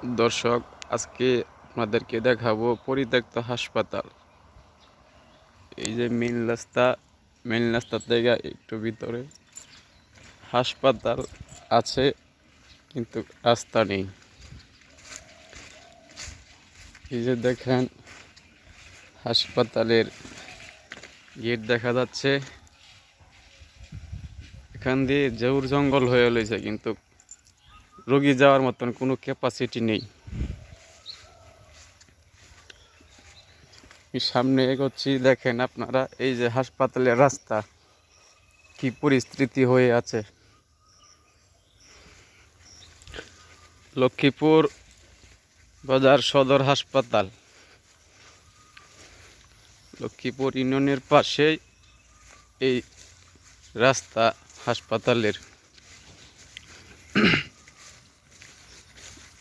দর্শক, আজকে আপনাদেরকে দেখাবো পরিত্যক্ত হাসপাতাল। এই যে মেন রাস্তা থেকে একটু ভিতরে হাসপাতাল আছে, কিন্তু রাস্তা নেই। এই যে দেখেন, হাসপাতালের গেট দেখা যাচ্ছে। এখান দিয়ে জৌর জঙ্গল হয়ে রয়েছে, কিন্তু রোগী যাওয়ার মতন কোনো ক্যাপাসিটি নেই। সামনে এগোচ্ছি, দেখেন আপনারা এই যে হাসপাতালের রাস্তা কি পরিস্থিতি হয়ে আছে। লক্ষ্মীপুর বাজার সদর হাসপাতাল, লক্ষ্মীপুর ইউনিয়নের পাশেই এই রাস্তা হাসপাতালের।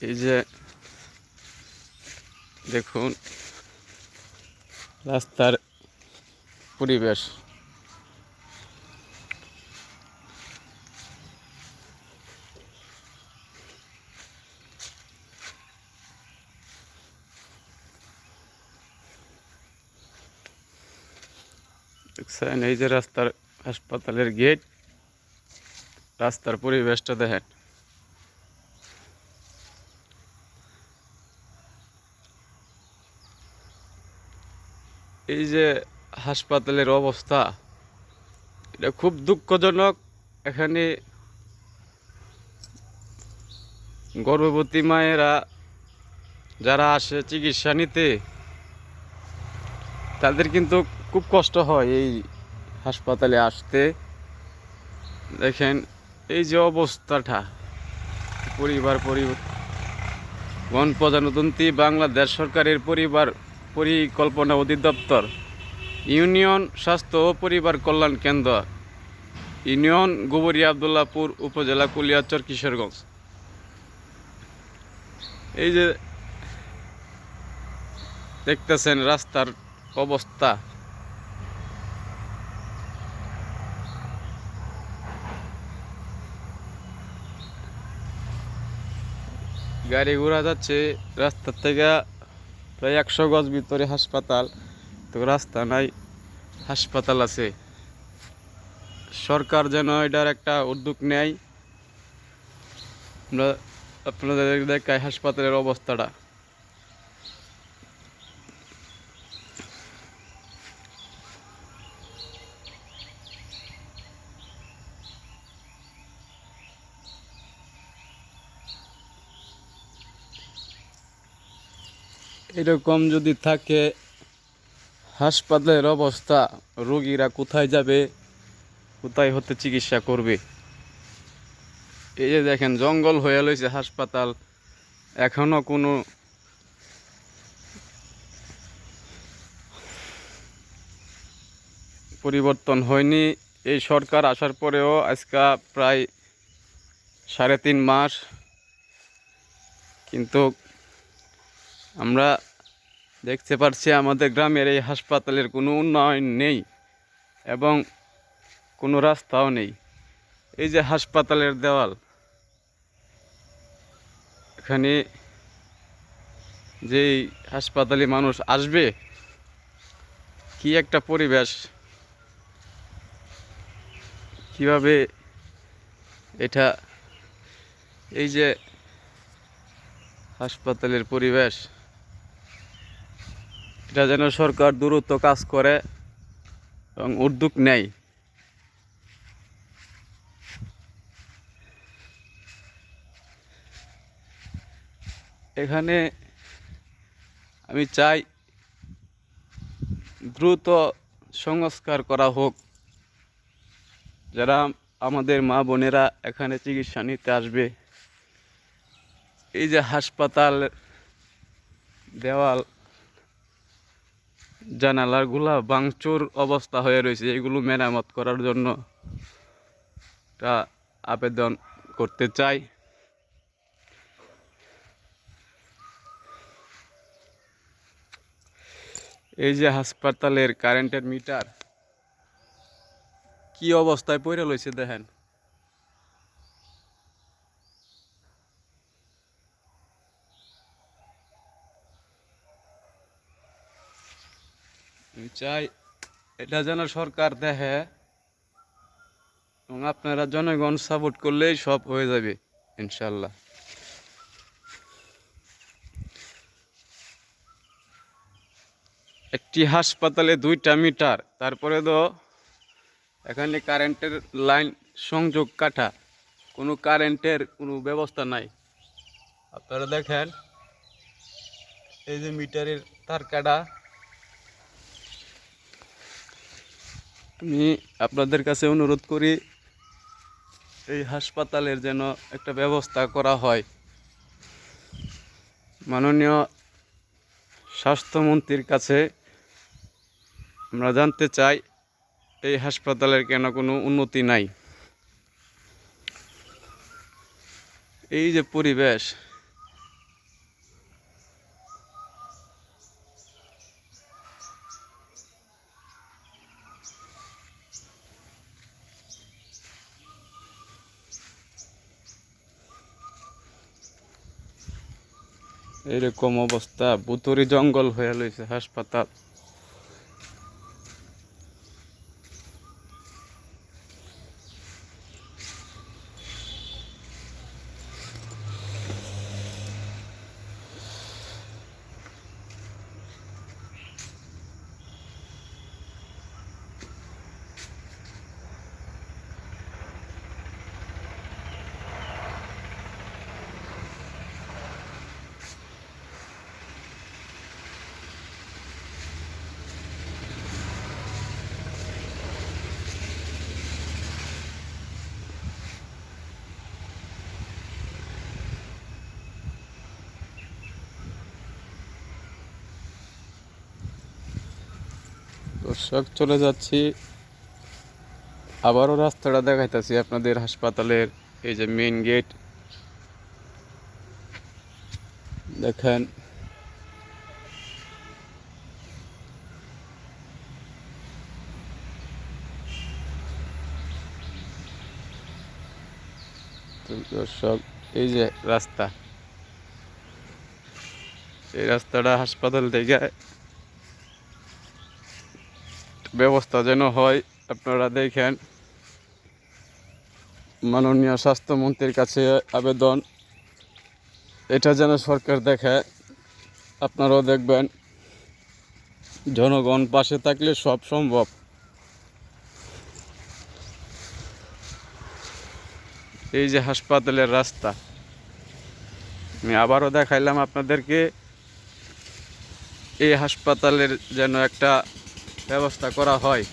এই যে দেখুন রাস্তার পরিবেশ। দেখছেন, এই যে রাস্তার হাসপাতালের গেট, রাস্তার পরিবেশটা দেখেন। এই যে হাসপাতালের অবস্থা, এটা খুব দুঃখজনক। এখানে গর্ভবতী মায়েরা যারা আসে চিকিৎসা নিতে, তাদের কিন্তু খুব কষ্ট হয় এই হাসপাতালে আসতে। দেখেন এই যে অবস্থাটা, গণপ্রজাতন্ত্রী বাংলাদেশ সরকারের পরিবার পরিকল্পনা অধিদপ্তর, ইউনিয়ন স্বাস্থ্য ও পরিবার কল্যাণ কেন্দ্র, ইউনিয়ন গোবরিয়া আবদুল্লাপুর, উপজেলা কুলিয়াচর, কিশোরগঞ্জ। এই যে দেখতেছেন রাস্তার অবস্থা। গাড়ি ঘোড়া যাচ্ছে রাস্তার থেকে প্রায় 100 গজ ভিতরে হাসপাতাল, তো রাস্তা নাই, হাসপাতাল আছে। সরকার যেন এটার একটা উদ্যোগ নেয়। আমরা আপনাদের দেখাই হাসপাতালের অবস্থাটা। এরকম যদি থাকে হাসপাতালের অবস্থা, রোগীরা কোথায় যাবে, কোথায় হতে চিকিৎসা করবে? এই যে দেখেন জঙ্গল হয়ে রয়েছে হাসপাতাল, এখনো কোনো পরিবর্তন হয়নি। এই সরকার আসার পরেও আজকে প্রায় 3.5 মাস, কিন্তু আমরা দেখতে পাচ্ছি আমাদের গ্রামের এই হাসপাতালের কোনো উন্নয়ন নেই এবং কোনো রাস্তাও নেই। এই যে হাসপাতালের দেওয়াল, এখানে যেই হাসপাতালে মানুষ আসবে, কি একটা পরিবেশ, কিভাবে এটা, এই যে হাসপাতালের পরিবেশ, এটা যেন সরকার দ্রুত কাজ করে এবং উদ্যোগ নেয়। এখানে আমি চাই দ্রুত সংস্কার করা হোক। যারা আমাদের মা বোনেরা এখানে চিকিৎসা নিতে আসবে, এই যে হাসপাতাল দেওয়াল জানালাগুলা ভাঙচুর অবস্থা হয়ে রয়েছে, এগুলো মেরামত করার জন্য একটা আবেদন করতে চাই। এই যে হাসপাতালের কারেন্টের মিটার কি অবস্থায় পড়ে রয়েছে দেখেন। আমি চাই এটা যেন সরকার দেখে এবং আপনারা জনগণ সাপোর্ট করলেই সব হয়ে যাবে ইনশাল্লাহ। একটি হাসপাতালে 2টা মিটার, তারপরে তো এখানে কারেন্টের লাইন সংযোগ কাটা, কোনো কারেন্টের কোনো ব্যবস্থা নাই। আপনারা দেখেন এই যে মিটারের তার কাটা। আমি আপনাদের কাছে অনুরোধ করি এই হাসপাতালের যেন একটা ব্যবস্থা করা হয়। মাননীয় স্বাস্থ্যমন্ত্রীর কাছে আমরা জানতে চাই এই হাসপাতালের কেন কোনো উন্নতি নাই। এই যে পরিবেশ, এইরকম অবস্থা, ভুতুড়ি জঙ্গল হয়ে লইছে হাসপাতাল। দর্শক, চলে যাচ্ছি, আবারও রাস্তাটা দেখাইতেছি আপনাদের হাসপাতালের। এই যে মেইন গেট দেখেন, তো দর্শক এই যে রাস্তা, এই রাস্তাটা হাসপাতাল থেকে ব্যবস্থা যেন হয়। আপনারা দেখেন, মাননীয় স্বাস্থ্যমন্ত্রীর কাছে আবেদন, এটা যেন সরকার দেখে। আপনারাও দেখবেন, জনগণ পাশে থাকলে সব সম্ভব। এই যে হাসপাতালের রাস্তা, আমি আবারও দেখাইলাম আপনাদেরকে। এই হাসপাতালের যেন একটা ব্যবস্থা করা হয়।